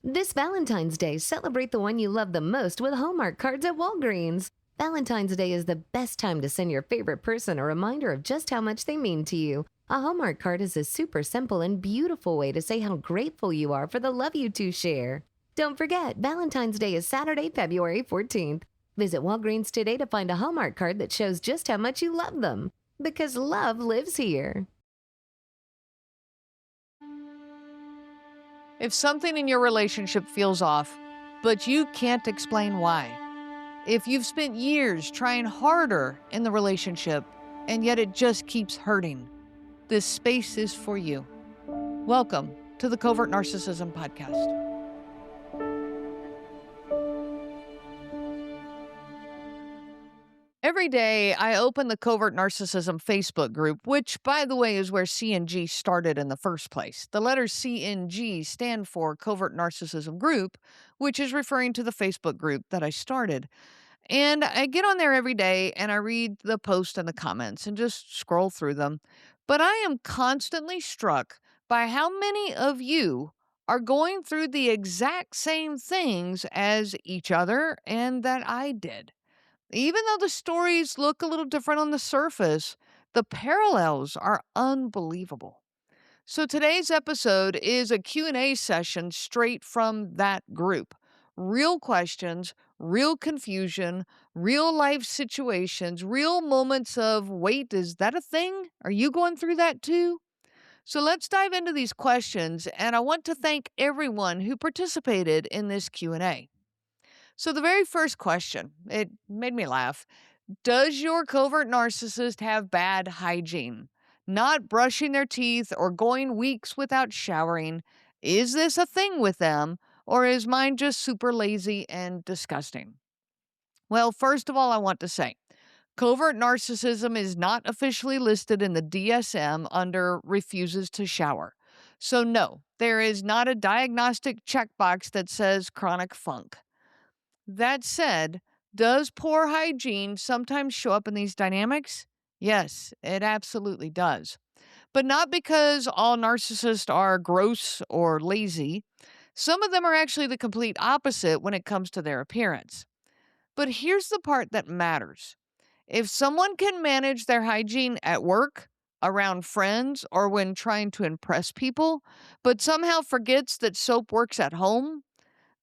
This Valentine's Day, celebrate the one you love the most with Hallmark cards at Walgreens. Valentine's Day is the best time to send your favorite person a reminder of just how much they mean to you. A Hallmark card is a super simple and beautiful way to say how grateful you are for the love you two share. Don't forget, Valentine's Day is Saturday, February 14th. Visit Walgreens today to find a Hallmark card that shows just how much you love them. Because love lives here. If something in your relationship feels off, but you can't explain why. If you've spent years trying harder in the relationship, and yet it just keeps hurting, this space is for you. Welcome to the Covert Narcissism Podcast. Every day, I open the Covert Narcissism Facebook group, which, by the way, is where CNG started in the first place. The letters CNG stand for Covert Narcissism Group, which is referring to the Facebook group that I started. And I get on there every day and I read the posts and the comments and just scroll through them. But I am constantly struck by how many of you are going through the exact same things as each other and that I did. Even though the stories look a little different on the surface, the parallels are unbelievable. So today's episode is a Q&A session straight from that group. Real questions, real confusion, real life situations, real moments of, wait, is that a thing? Are you going through that too? So let's dive into these questions, and I want to thank everyone who participated in this Q&A. So the very first question, it made me laugh. Does your covert narcissist have bad hygiene? Not brushing their teeth or going weeks without showering? Is this a thing with them, or is mine just super lazy and disgusting? Well, first of all, I want to say, covert narcissism is not officially listed in the DSM under refuses to shower. So no, there is not a diagnostic checkbox that says chronic funk. That said, does poor hygiene sometimes show up in these dynamics? Yes, it absolutely does. But not because all narcissists are gross or lazy. Some of them are actually the complete opposite when it comes to their appearance. But here's the part that matters. If someone can manage their hygiene at work, around friends, or when trying to impress people, but somehow forgets that soap works at home,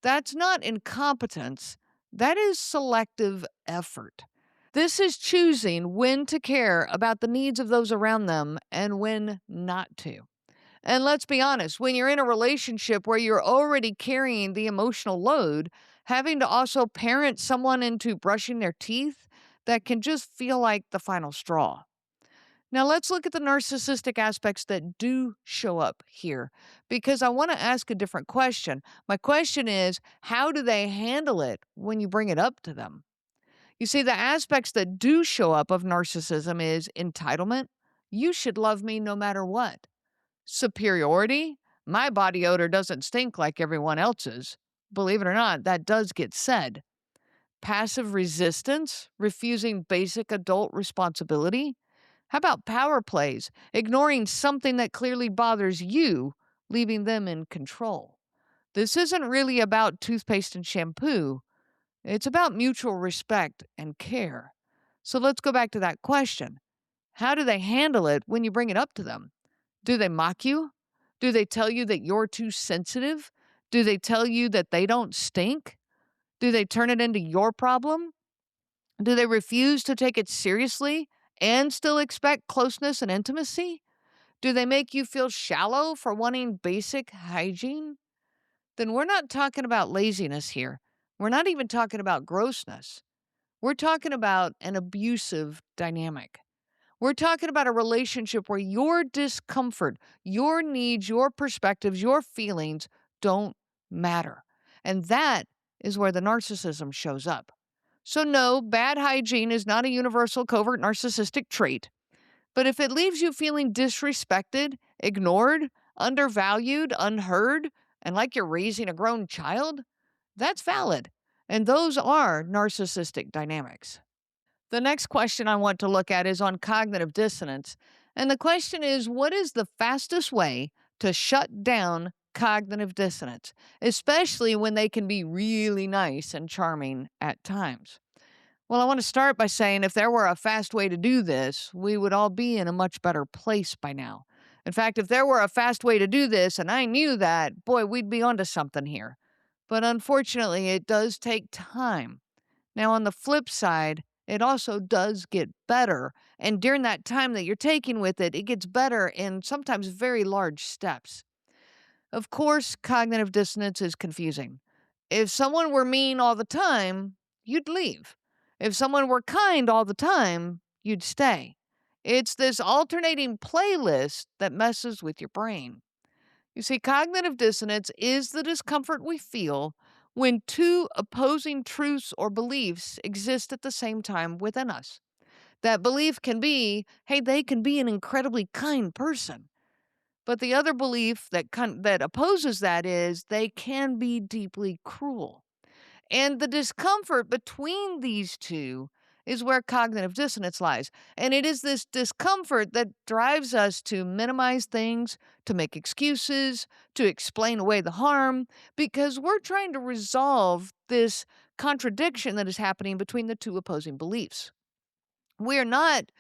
that's not incompetence. That is selective effort. This is choosing when to care about the needs of those around them and when not to. And let's be honest, when you're in a relationship where you're already carrying the emotional load, having to also parent someone into brushing their teeth, that can just feel like the final straw. Now let's look at the narcissistic aspects that do show up here, because I want to ask a different question. My question is, how do they handle it when you bring it up to them? You see, the aspects that do show up of narcissism is entitlement. You should love me no matter what. Superiority. My body odor doesn't stink like everyone else's. Believe it or not, that does get said. Passive resistance, refusing basic adult responsibility. How about power plays, ignoring something that clearly bothers you, leaving them in control? This isn't really about toothpaste and shampoo. It's about mutual respect and care. So let's go back to that question. How do they handle it when you bring it up to them? Do they mock you? Do they tell you that you're too sensitive? Do they tell you that they don't stink? Do they turn it into your problem? Do they refuse to take it seriously and still expect closeness and intimacy? Do they make you feel shallow for wanting basic hygiene? Then we're not talking about laziness here. We're not even talking about grossness. We're talking about an abusive dynamic. We're talking about a relationship where your discomfort, your needs, your perspectives, your feelings don't matter. And that is where the narcissism shows up. So no, bad hygiene is not a universal covert narcissistic trait. But if it leaves you feeling disrespected, ignored, undervalued, unheard, and like you're raising a grown child, that's valid. And those are narcissistic dynamics. The next question I want to look at is on cognitive dissonance. And the question is, what is the fastest way to shut down cognitive dissonance, especially when they can be really nice and charming at times? Well, I want to start by saying if there were a fast way to do this, we would all be in a much better place by now. In fact, if there were a fast way to do this and I knew that, boy, we'd be onto something here. But unfortunately, it does take time. Now, on the flip side, it also does get better. And during that time that you're taking with it, it gets better in sometimes very large steps. Of course, cognitive dissonance is confusing. If someone were mean all the time, you'd leave. If someone were kind all the time, you'd stay. It's this alternating playlist that messes with your brain. You see, cognitive dissonance is the discomfort we feel when two opposing truths or beliefs exist at the same time within us. That belief can be, hey, they can be an incredibly kind person. But the other belief that opposes that is they can be deeply cruel. And the discomfort between these two is where cognitive dissonance lies. And it is this discomfort that drives us to minimize things, to make excuses, to explain away the harm, because we're trying to resolve this contradiction that is happening between the two opposing beliefs. We're not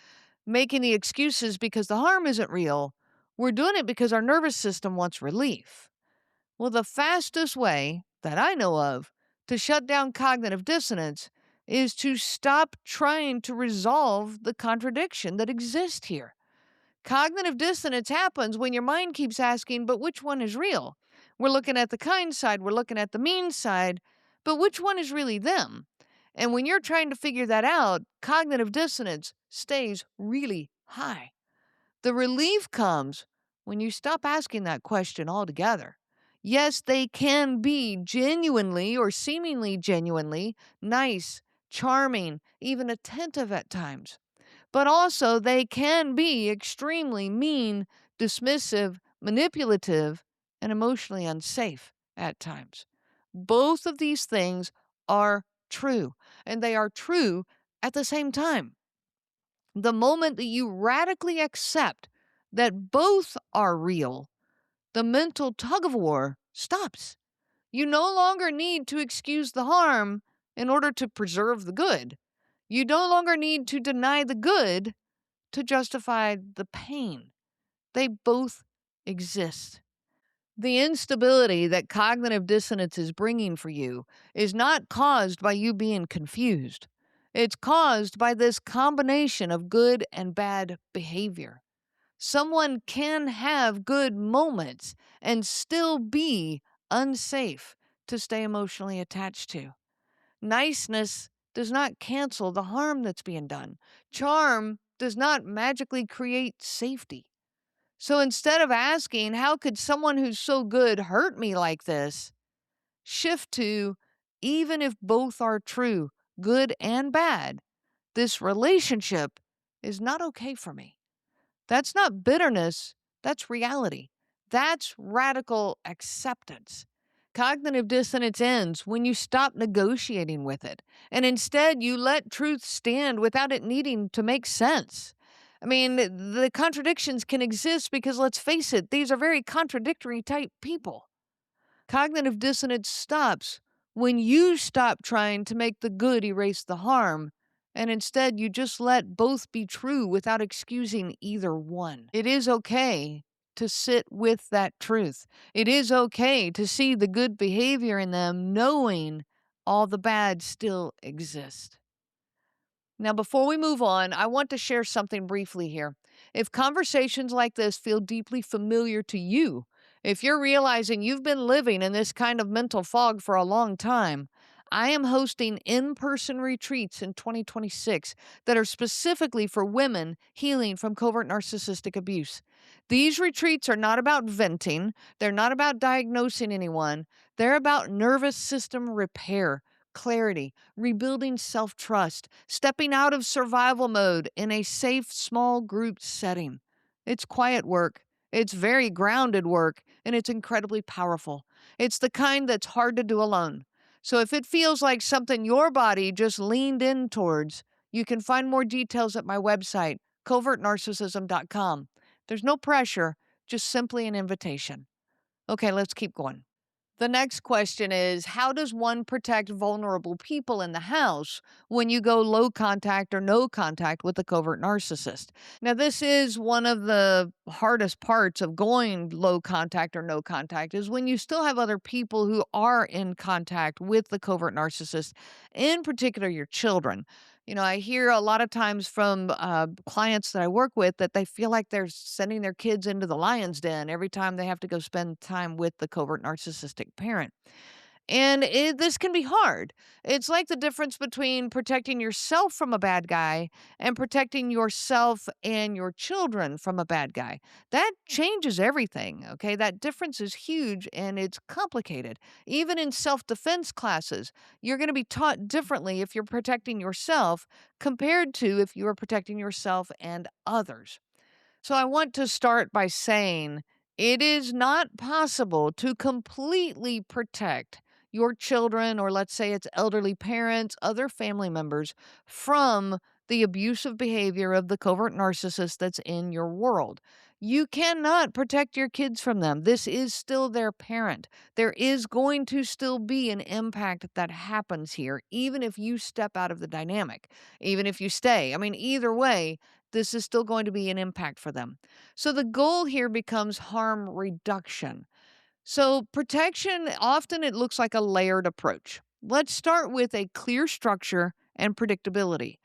making the excuses because the harm isn't real. We're doing it because our nervous system wants relief. Well, the fastest way that I know of to shut down cognitive dissonance is to stop trying to resolve the contradiction that exists here. Cognitive dissonance happens when your mind keeps asking, but which one is real? We're looking at the kind side, we're looking at the mean side, but which one is really them? And when you're trying to figure that out, cognitive dissonance stays really high. The relief comes when you stop asking that question altogether. Yes, they can be genuinely or seemingly genuinely nice, charming, even attentive at times. But also, they can be extremely mean, dismissive, manipulative, and emotionally unsafe at times. Both of these things are true, and they are true at the same time. The moment that you radically accept that both are real, the mental tug of war stops. You no longer need to excuse the harm in order to preserve the good. You no longer need to deny the good to justify the pain. They both exist. The instability that cognitive dissonance is bringing for you is not caused by you being confused. It's caused by this combination of good and bad behavior. Someone can have good moments and still be unsafe to stay emotionally attached to. Niceness does not cancel the harm that's being done. Charm does not magically create safety. So instead of asking, how could someone who's so good hurt me like this? Shift to, even if both are true, good and bad, this relationship is not okay for me. That's not bitterness, that's reality. That's radical acceptance. Cognitive dissonance ends when you stop negotiating with it, and instead you let truth stand without it needing to make sense. I mean, the contradictions can exist because, let's face it, these are very contradictory type people. Cognitive dissonance stops when you stop trying to make the good erase the harm, and instead you just let both be true without excusing either one. It is okay to sit with that truth. It is okay to see the good behavior in them, knowing all the bad still exists. Now, before we move on, I want to share something briefly here. If conversations like this feel deeply familiar to you, if you're realizing you've been living in this kind of mental fog for a long time, I am hosting in-person retreats in 2026 that are specifically for women healing from covert narcissistic abuse. These retreats are not about venting. They're not about diagnosing anyone. They're about nervous system repair, clarity, rebuilding self-trust, stepping out of survival mode in a safe, small group setting. It's quiet work. It's very grounded work, and it's incredibly powerful. It's the kind that's hard to do alone. So if it feels like something your body just leaned in towards, you can find more details at my website, covertnarcissism.com. There's no pressure, just simply an invitation. Okay, let's keep going. The next question is, how does one protect vulnerable people in the house when you go low contact or no contact with a covert narcissist? Now, this is one of the hardest parts of going low contact or no contact is when you still have other people who are in contact with the covert narcissist, in particular your children. I hear a lot of times from clients that I work with that they feel like they're sending their kids into the lion's den every time they have to go spend time with the covert narcissistic parent. And this can be hard. It's like the difference between protecting yourself from a bad guy and protecting yourself and your children from a bad guy. That changes everything. Okay. That difference is huge and it's complicated. Even in self defense classes, you're going to be taught differently if you're protecting yourself compared to if you are protecting yourself and others. So I want to start by saying it is not possible to completely protect your children, or let's say it's elderly parents, other family members, from the abusive behavior of the covert narcissist that's in your world. You cannot protect your kids from them. This is still their parent. There is going to still be an impact that happens here, even if you step out of the dynamic, even if you stay. I mean, either way, this is still going to be an impact for them. So the goal here becomes harm reduction. So protection, often it looks like a layered approach. Let's start with a clear structure and predictability,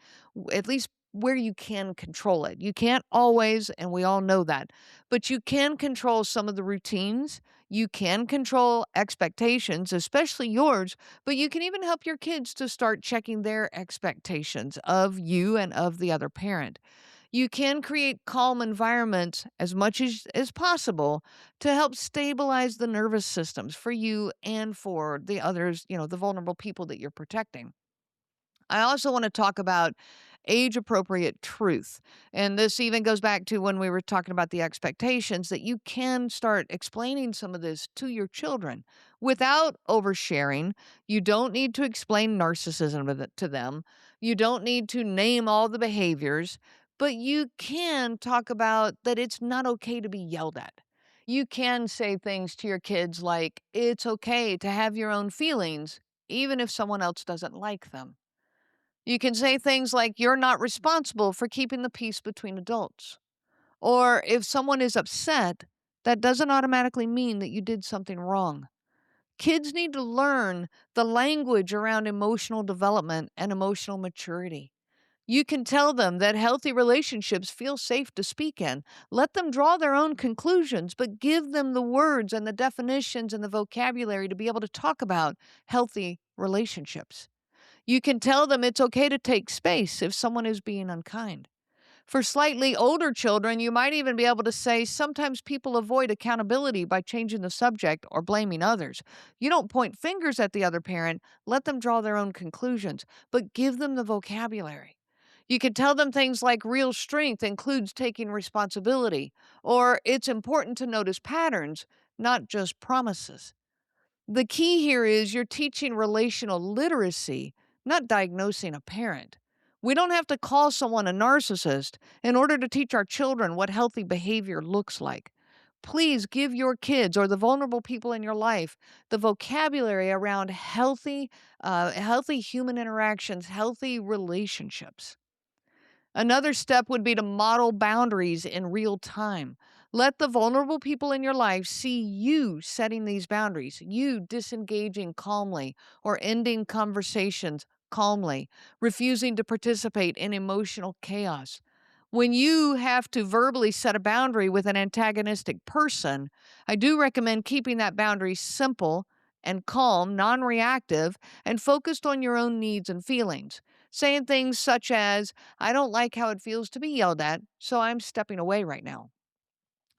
at least where you can control it. You can't always, and we all know that, but you can control some of the routines. You can control expectations, especially yours, but you can even help your kids to start checking their expectations of you and of the other parent. You can create calm environments as much as possible to help stabilize the nervous systems for you and for the others, the vulnerable people that you're protecting. I also want to talk about age appropriate truth. And this even goes back to when we were talking about the expectations that you can start explaining some of this to your children without oversharing. You don't need to explain narcissism to them. You don't need to name all the behaviors, but you can talk about that it's not okay to be yelled at. You can say things to your kids like, it's okay to have your own feelings, even if someone else doesn't like them. You can say things like, you're not responsible for keeping the peace between adults. Or if someone is upset, that doesn't automatically mean that you did something wrong. Kids need to learn the language around emotional development and emotional maturity. You can tell them that healthy relationships feel safe to speak in. Let them draw their own conclusions, but give them the words and the definitions and the vocabulary to be able to talk about healthy relationships. You can tell them it's okay to take space if someone is being unkind. For slightly older children, you might even be able to say sometimes people avoid accountability by changing the subject or blaming others. You don't point fingers at the other parent, let them draw their own conclusions, but give them the vocabulary. You can tell them things like real strength includes taking responsibility, or it's important to notice patterns, not just promises. The key here is you're teaching relational literacy, not diagnosing a parent. We don't have to call someone a narcissist in order to teach our children what healthy behavior looks like. Please give your kids or the vulnerable people in your life the vocabulary around healthy human interactions, healthy relationships. Another step would be to model boundaries in real time. Let the vulnerable people in your life see you setting these boundaries, you disengaging calmly or ending conversations calmly, refusing to participate in emotional chaos. When you have to verbally set a boundary with an antagonistic person, I do recommend keeping that boundary simple and calm, non reactive, and focused on your own needs and feelings. Saying things such as, I don't like how it feels to be yelled at, so I'm stepping away right now.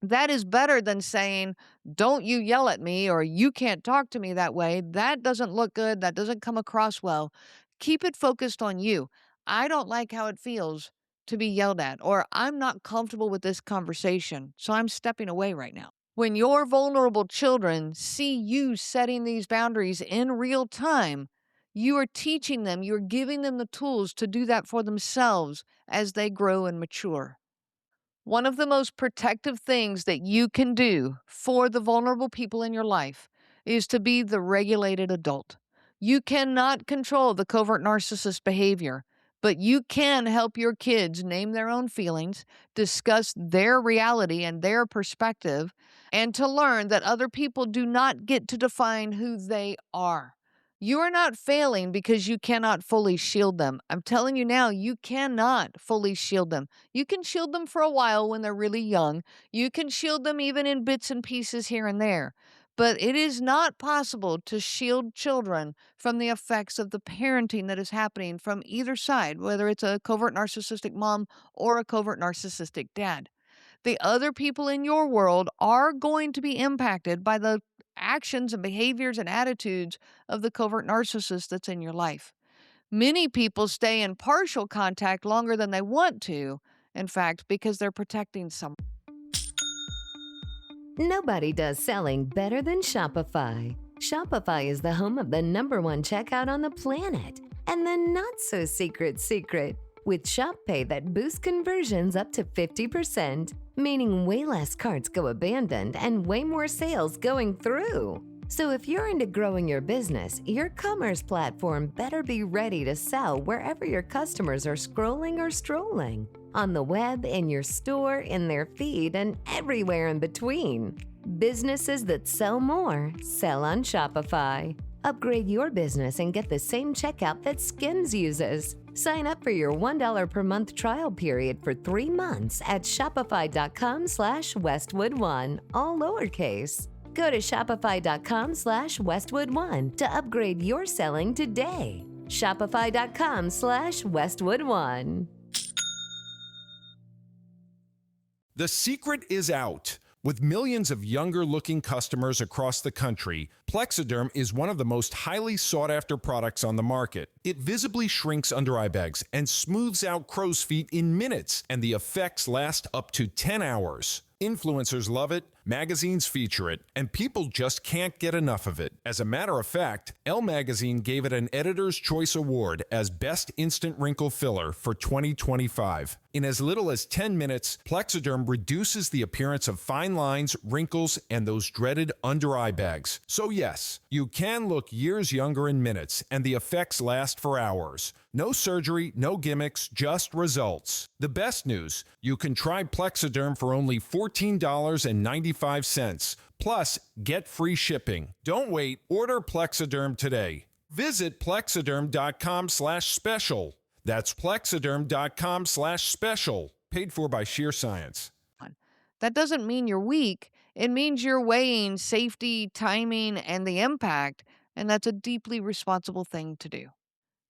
That is better than saying, don't you yell at me or you can't talk to me that way. That doesn't look good. That doesn't come across well. Keep it focused on you. I don't like how it feels to be yelled at, or I'm not comfortable with this conversation, so I'm stepping away right now. When your vulnerable children see you setting these boundaries in real time, you are teaching them, you're giving them the tools to do that for themselves as they grow and mature. One of the most protective things that you can do for the vulnerable people in your life is to be the regulated adult. You cannot control the covert narcissist behavior, but you can help your kids name their own feelings, discuss their reality and their perspective, and to learn that other people do not get to define who they are. You are not failing because you cannot fully shield them. I'm telling you now, you cannot fully shield them. You can shield them for a while when they're really young. You can shield them even in bits and pieces here and there. But it is not possible to shield children from the effects of the parenting that is happening from either side, whether it's a covert narcissistic mom or a covert narcissistic dad. The other people in your world are going to be impacted by the actions and behaviors and attitudes of the covert narcissist that's in your life. Many people stay in partial contact longer than they want to, in fact, because they're protecting someone. Nobody does selling better than Shopify. Shopify is the home of the #1 checkout on the planet. And the not-so-secret with Shop Pay that boosts conversions up to 50%, meaning way less carts go abandoned and way more sales going through. So if you're into growing your business, your commerce platform better be ready to sell wherever your customers are scrolling or strolling. On the web, in your store, in their feed, and everywhere in between. Businesses that sell more sell on Shopify. Upgrade your business and get the same checkout that Skims uses. Sign up for your $1 per month trial period for 3 months at shopify.com/Westwood1, all lowercase. Go to shopify.com/Westwood1 to upgrade your selling today. Shopify.com/Westwood1. The secret is out. With millions of younger-looking customers across the country, Plexiderm is one of the most highly sought-after products on the market. It visibly shrinks under-eye bags and smooths out crow's feet in minutes, and the effects last up to 10 hours. Influencers love it, magazines feature it, and people just can't get enough of it. As a matter of fact, Elle magazine gave it an Editor's Choice Award as Best Instant Wrinkle Filler for 2025. In as little as 10 minutes, Plexiderm reduces the appearance of fine lines, wrinkles, and those dreaded under-eye bags. So yes, you can look years younger in minutes, and the effects last for hours. No surgery, no gimmicks, just results. The best news, you can try Plexiderm for only $14.95. Plus, get free shipping. Don't wait, order Plexiderm today. Visit plexiderm.com/special. That's plexiderm.com/special. Paid for by Sheer Science. That doesn't mean you're weak. It means you're weighing safety, timing, and the impact, and that's a deeply responsible thing to do.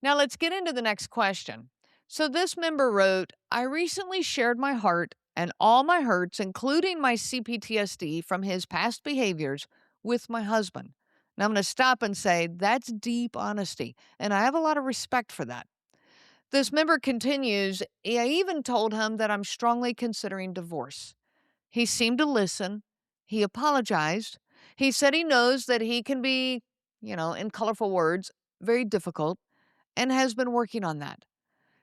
Now let's get into the next question. So this member wrote, I recently shared my heart and all my hurts, including my CPTSD from his past behaviors, with my husband. Now I'm going to stop and say that's deep honesty, and I have a lot of respect for that. This member continues, I even told him that I'm strongly considering divorce. He seemed to listen. He apologized. He said he knows that he can be, in colorful words, very difficult, and has been working on that.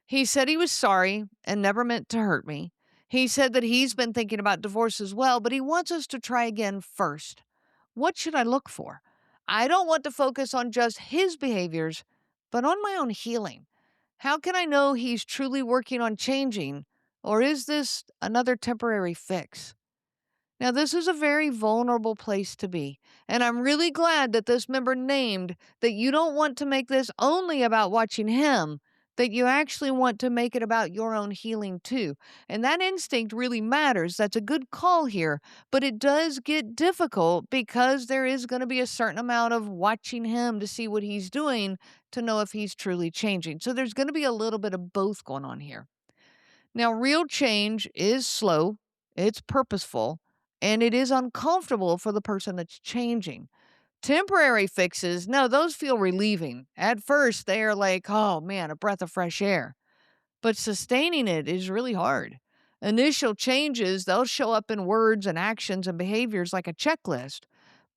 He said he was sorry and never meant to hurt me. He said that he's been thinking about divorce as well, but he wants us to try again first. What should I look for? I don't want to focus on just his behaviors, but on my own healing. How can I know he's truly working on changing, or is this another temporary fix? Now, this is a very vulnerable place to be, and I'm really glad that this member named that you don't want to make this only about watching him, that you actually want to make it about your own healing too. And that instinct really matters. That's a good call here, but it does get difficult because there is going to be a certain amount of watching him to see what he's doing to know if he's truly changing. So there's going to be a little bit of both going on here. Now, real change is slow, it's purposeful, and it is uncomfortable for the person that's changing. Temporary fixes, no, those feel relieving. At first, they are like, oh man, a breath of fresh air. But sustaining it is really hard. Initial changes, they'll show up in words and actions and behaviors like a checklist.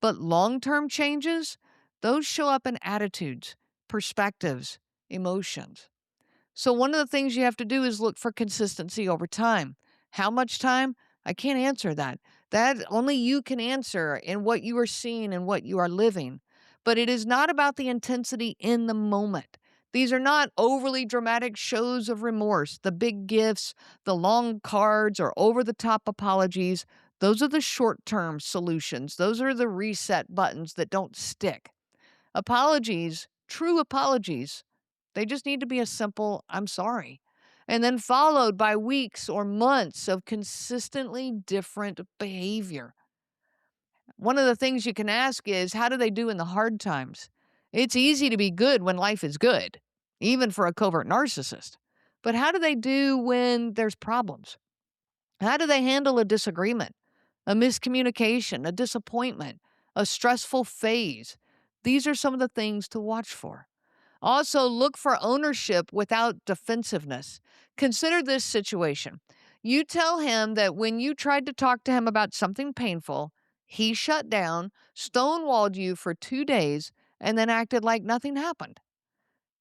But long-term changes, those show up in attitudes, perspectives, emotions. So one of the things you have to do is look for consistency over time. How much time? I can't answer that. That only you can answer in what you are seeing and what you are living. But it is not about the intensity in the moment. These are not overly dramatic shows of remorse, the big gifts, the long cards, or over the top apologies. Those are the short term solutions. Those are the reset buttons that don't stick. Apologies, true apologies, they just need to be a simple, I'm sorry. And then followed by weeks or months of consistently different behavior. One of the things you can ask is, how do they do in the hard times? It's easy to be good when life is good, even for a covert narcissist. But how do they do when there's problems? How do they handle a disagreement, a miscommunication, a disappointment, a stressful phase? These are some of the things to watch for. Also, look for ownership without defensiveness. Consider this situation. You tell him that when you tried to talk to him about something painful, he shut down, stonewalled you for 2 days, and then acted like nothing happened.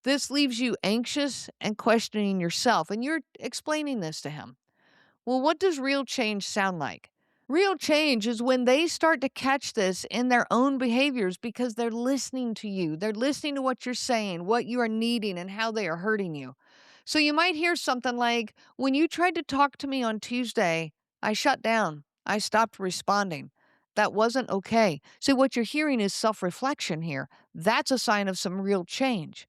This leaves you anxious and questioning yourself, and you're explaining this to him. Well, what does real change sound like? Real change is when they start to catch this in their own behaviors because they're listening to you. They're listening to what you're saying, what you are needing, and how they are hurting you. So you might hear something like, when you tried to talk to me on Tuesday, I shut down. I stopped responding. That wasn't okay. So what you're hearing is self reflection here. That's a sign of some real change.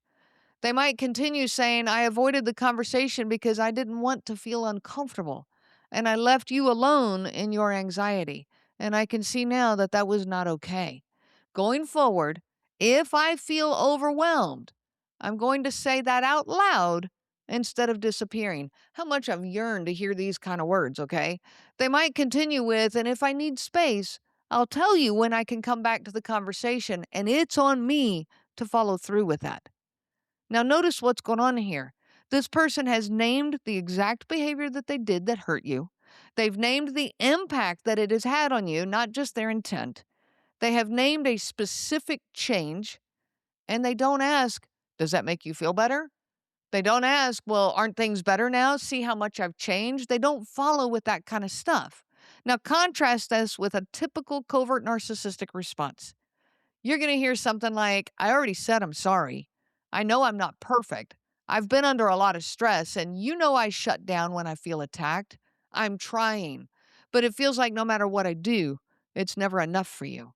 They might continue saying, I avoided the conversation because I didn't want to feel uncomfortable, and I left you alone in your anxiety. And I can see now that that was not okay. Going forward, if I feel overwhelmed, I'm going to say that out loud instead of disappearing. How much I've yearned to hear these kind of words, okay? They might continue with, and if I need space, I'll tell you when I can come back to the conversation, and it's on me to follow through with that. Now, notice what's going on here. This person has named the exact behavior that they did that hurt you. They've named the impact that it has had on you, not just their intent. They have named a specific change, and they don't ask, does that make you feel better? They don't ask, well, aren't things better now? See how much I've changed? They don't follow with that kind of stuff. Now, contrast this with a typical covert narcissistic response. You're going to hear something like, I already said I'm sorry. I know I'm not perfect. I've been under a lot of stress, and you know I shut down when I feel attacked. I'm trying, but it feels like no matter what I do, it's never enough for you.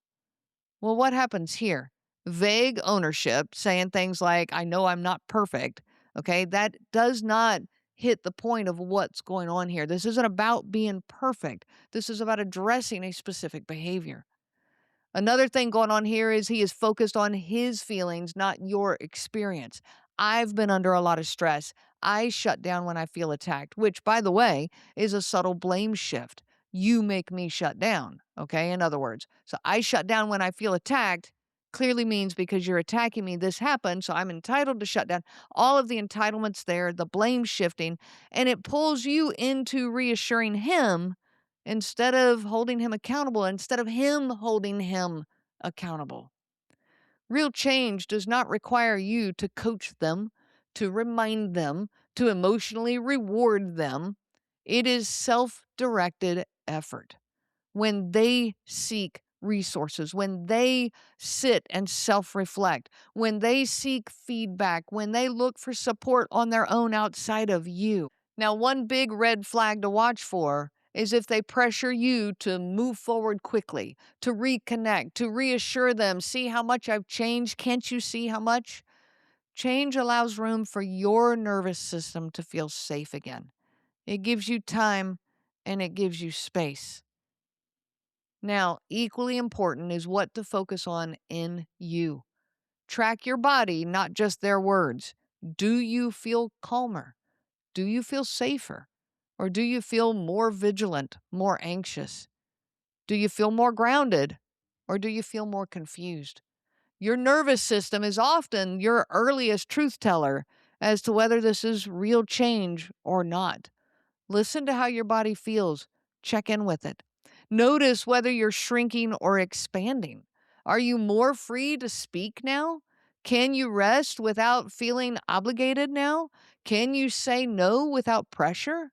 Well, what happens here? Vague ownership, saying things like, I know I'm not perfect. Okay, that does not hit the point of what's going on here. This isn't about being perfect. This is about addressing a specific behavior. Another thing going on here is he is focused on his feelings, not your experience. I've been under a lot of stress. I shut down when I feel attacked, which, by the way, is a subtle blame shift. You make me shut down, okay? In other words, so I shut down when I feel attacked clearly means because you're attacking me, this happened, so I'm entitled to shut down. All of the entitlements there, the blame shifting, and it pulls you into reassuring him instead of holding him accountable, instead of him holding him accountable. Real change does not require you to coach them, to remind them, to emotionally reward them. It is self-directed effort. When they seek resources, when they sit and self-reflect, when they seek feedback, when they look for support on their own outside of you. Now, one big red flag to watch for is if they pressure you to move forward quickly, to reconnect, to reassure them, see how much I've changed. Can't you see how much? Change allows room for your nervous system to feel safe again. It gives you time and it gives you space. Now, equally important is what to focus on in you. Track your body, not just their words. Do you feel calmer? Do you feel safer? Or do you feel more vigilant, more anxious? Do you feel more grounded? Or do you feel more confused? Your nervous system is often your earliest truth teller as to whether this is real change or not. Listen to how your body feels. Check in with it. Notice whether you're shrinking or expanding. Are you more free to speak now? Can you rest without feeling obligated now? Can you say no without pressure?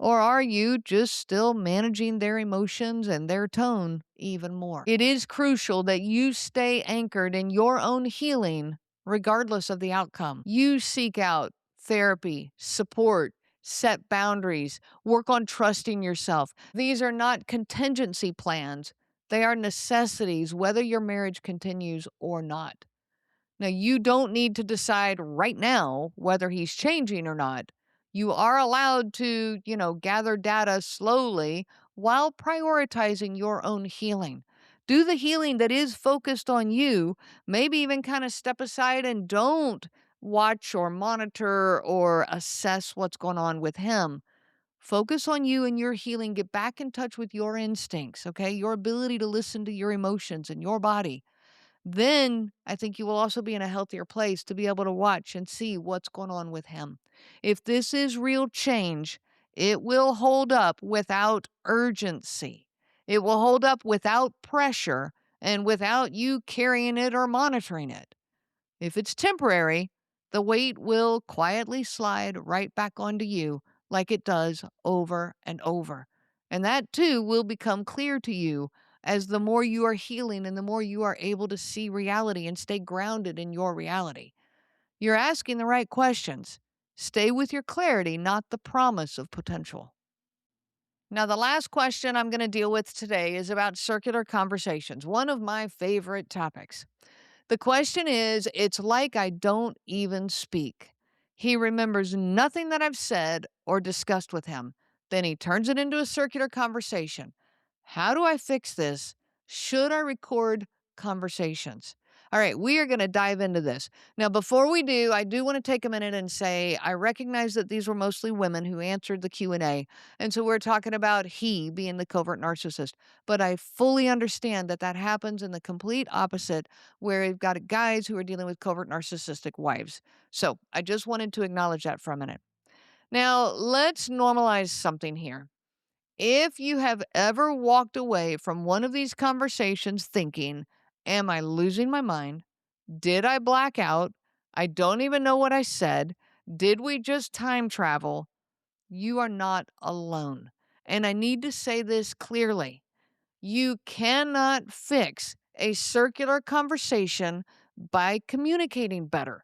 Or are you just still managing their emotions and their tone even more? It is crucial that you stay anchored in your own healing regardless of the outcome. You seek out therapy, support, set boundaries, work on trusting yourself. These are not contingency plans. They are necessities, whether your marriage continues or not. Now, you don't need to decide right now whether he's changing or not. You are allowed to, gather data slowly while prioritizing your own healing. Do the healing that is focused on you. Maybe even kind of step aside and don't watch or monitor or assess what's going on with him. Focus on you and your healing. Get back in touch with your instincts, okay? Your ability to listen to your emotions and your body. Then I think you will also be in a healthier place to be able to watch and see what's going on with him. If this is real change, it will hold up without urgency. It will hold up without pressure and without you carrying it or monitoring it. If it's temporary, the weight will quietly slide right back onto you like it does over and over. And that too will become clear to you as the more you are healing and the more you are able to see reality and stay grounded in your reality. You're asking the right questions. Stay with your clarity, not the promise of potential. Now, the last question I'm going to deal with today is about circular conversations, one of my favorite topics. The question is, it's like I don't even speak. He remembers nothing that I've said or discussed with him. Then he turns it into a circular conversation. How do I fix this? Should I record conversations? All right, we are going to dive into this. Now, before we do, I do want to take a minute and say I recognize that these were mostly women who answered the Q&A. And so we're talking about he being the covert narcissist. But I fully understand that that happens in the complete opposite, where you've got guys who are dealing with covert narcissistic wives. So I just wanted to acknowledge that for a minute. Now, let's normalize something here. If you have ever walked away from one of these conversations thinking, am I losing my mind? Did I black out? I don't even know what I said. Did we just time travel? You are not alone. And I need to say this clearly. You cannot fix a circular conversation by communicating better.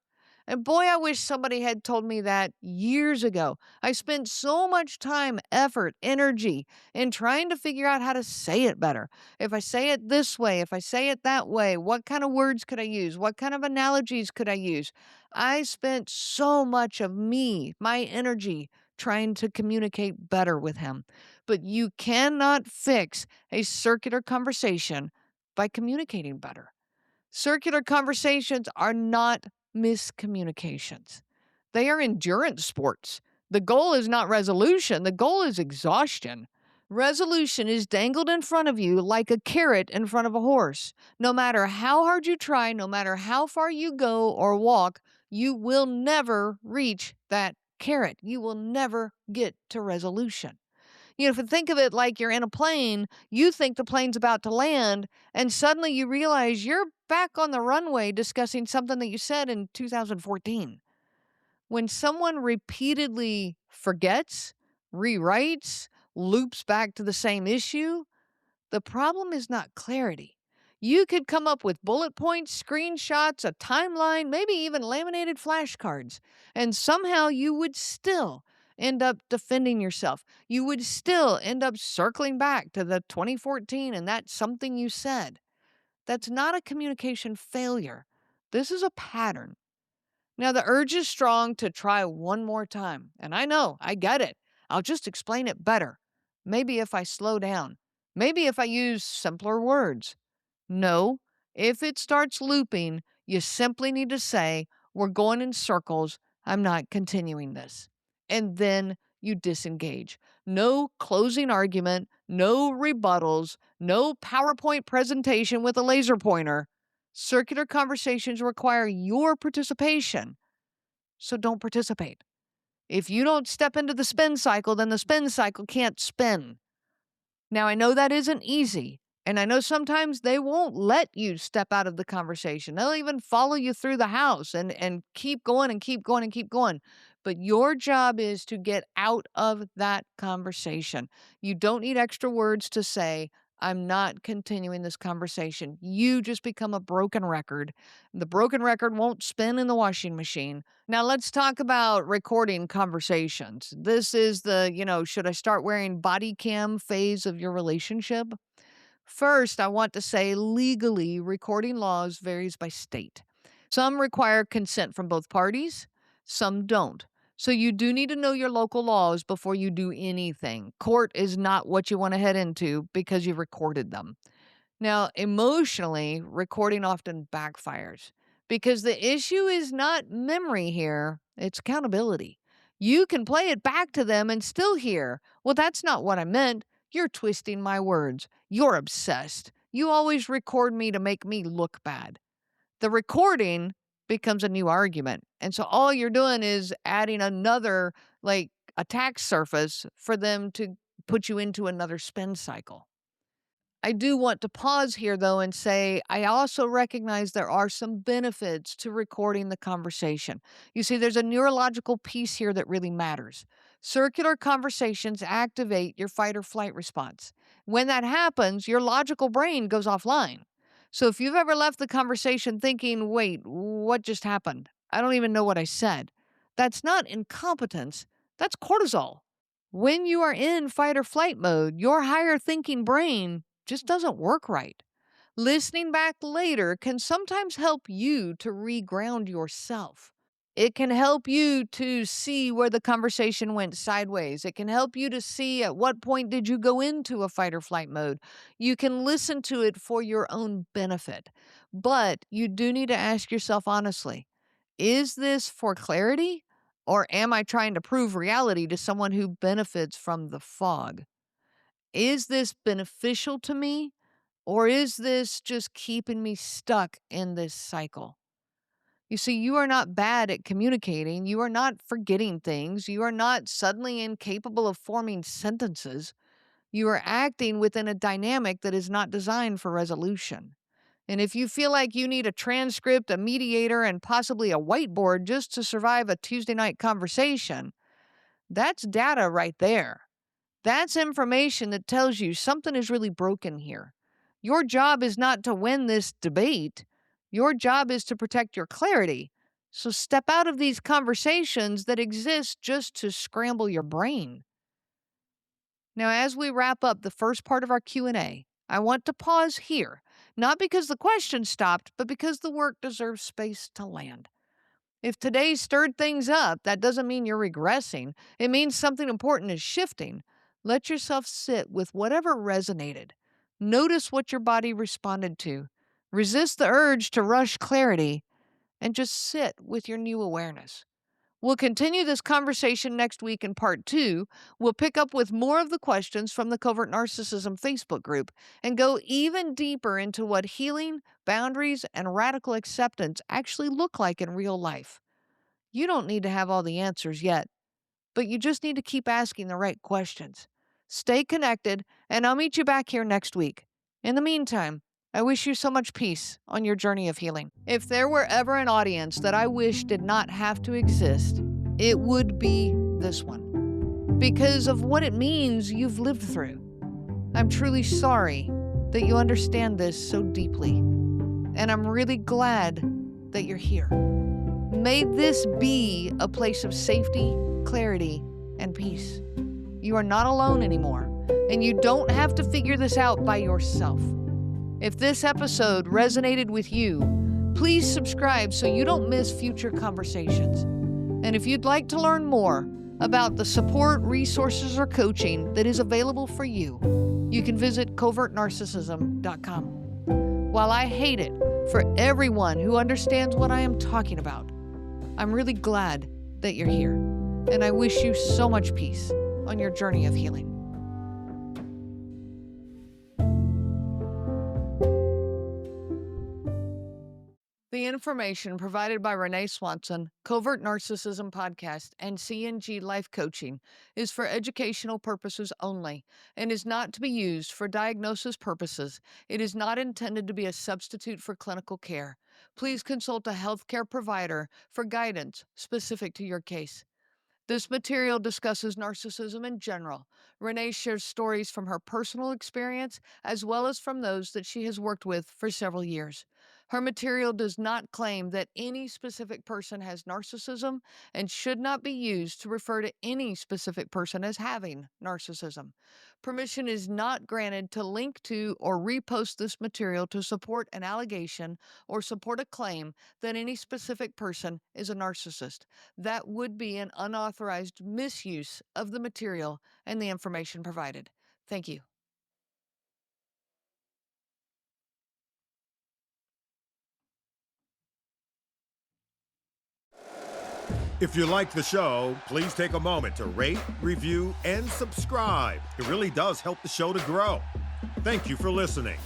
And boy, I wish somebody had told me that years ago. I spent so much time, effort, energy in trying to figure out how to say it better. If I say it this way, if I say it that way, what kind of words could I use? What kind of analogies could I use? I spent so much of my energy, trying to communicate better with him. But you cannot fix a circular conversation by communicating better. Circular conversations are not miscommunications. They are endurance sports. The goal is not resolution, the goal is exhaustion. Resolution is dangled in front of you like a carrot in front of a horse. No matter how hard you try, no matter how far you go or walk, you will never reach that carrot. You will never get to resolution. If you think of it like you're in a plane, you think the plane's about to land, and suddenly you realize you're back on the runway discussing something that you said in 2014. When someone repeatedly forgets, rewrites, loops back to the same issue, the problem is not clarity. You could come up with bullet points, screenshots, a timeline, maybe even laminated flashcards, and somehow you would still end up defending yourself. You would still end up circling back to the 2014 and that something you said. That's not a communication failure. This is a pattern. Now, the urge is strong to try one more time. And I know, I get it. I'll just explain it better. Maybe if I slow down. Maybe if I use simpler words. No, if it starts looping, you simply need to say, we're going in circles. I'm not continuing this. And then you disengage. No closing argument, no rebuttals, no PowerPoint presentation with a laser pointer. Circular conversations require your participation. So don't participate. If you don't step into the spin cycle, then the spin cycle can't spin. Now, I know that isn't easy. And I know sometimes they won't let you step out of the conversation. They'll even follow you through the house and keep going and keep going and keep going. But your job is to get out of that conversation. You don't need extra words to say, I'm not continuing this conversation. You just become a broken record. The broken record won't spin in the washing machine. Now, let's talk about recording conversations. This is the, should I start wearing body cam phase of your relationship? First, I want to say legally, recording laws varies by state. Some require consent from both parties, some don't. So you do need to know your local laws before you do anything. Court is not what you want to head into because you've recorded them. Now, emotionally, recording often backfires because the issue is not memory here, it's accountability. You can play it back to them and still hear, well, that's not what I meant. You're twisting my words. You're obsessed. You always record me to make me look bad. The recording becomes a new argument. And so all you're doing is adding another attack surface for them to put you into another spin cycle. I do want to pause here, though, and say I also recognize there are some benefits to recording the conversation. You see, there's a neurological piece here that really matters. Circular conversations activate your fight or flight response. When that happens, your logical brain goes offline. So if you've ever left the conversation thinking, wait, what just happened? I don't even know what I said. That's not incompetence, that's cortisol. When you are in fight or flight mode, your higher thinking brain just doesn't work right. Listening back later can sometimes help you to reground yourself. It can help you to see where the conversation went sideways. It can help you to see at what point did you go into a fight or flight mode. You can listen to it for your own benefit. But you do need to ask yourself honestly, is this for clarity? Or am I trying to prove reality to someone who benefits from the fog? Is this beneficial to me? Or is this just keeping me stuck in this cycle? You see, you are not bad at communicating. You are not forgetting things. You are not suddenly incapable of forming sentences. You are acting within a dynamic that is not designed for resolution. And if you feel like you need a transcript, a mediator, and possibly a whiteboard just to survive a Tuesday night conversation, that's data right there. That's information that tells you something is really broken here. Your job is not to win this debate. Your job is to protect your clarity. So step out of these conversations that exist just to scramble your brain. Now, as we wrap up the first part of our Q&A, I want to pause here, not because the question stopped, but because the work deserves space to land. If today stirred things up, that doesn't mean you're regressing. It means something important is shifting. Let yourself sit with whatever resonated. Notice what your body responded to. Resist the urge to rush clarity and just sit with your new awareness. We'll continue this conversation next week in part 2. We'll pick up with more of the questions from the Covert Narcissism Facebook group and go even deeper into what healing, boundaries, and radical acceptance actually look like in real life. You don't need to have all the answers yet, but you just need to keep asking the right questions. Stay connected, and I'll meet you back here next week. In the meantime, I wish you so much peace on your journey of healing. If there were ever an audience that I wish did not have to exist, it would be this one. Because of what it means you've lived through. I'm truly sorry that you understand this so deeply. And I'm really glad that you're here. May this be a place of safety, clarity, and peace. You are not alone anymore, and you don't have to figure this out by yourself. If this episode resonated with you, please subscribe so you don't miss future conversations. And if you'd like to learn more about the support, resources, or coaching that is available for you, you can visit covertnarcissism.com. While I hate it for everyone who understands what I am talking about, I'm really glad that you're here, and I wish you so much peace on your journey of healing. The information provided by RENEE Swanson, Covert Narcissism Podcast, and CNG Life Coaching is for educational purposes only and is not to be used for diagnosis purposes. It is not intended to be a substitute for clinical care. Please consult a healthcare provider for guidance specific to your case. This material discusses narcissism in general. RENEE shares stories from her personal experience as well as from those that she has worked with for several years. Her material does not claim that any specific person has narcissism and should not be used to refer to any specific person as having narcissism. Permission is not granted to link to or repost this material to support an allegation or support a claim that any specific person is a narcissist. That would be an unauthorized misuse of the material and the information provided. Thank you. If you like the show, please take a moment to rate, review, and subscribe. It really does help the show to grow. Thank you for listening.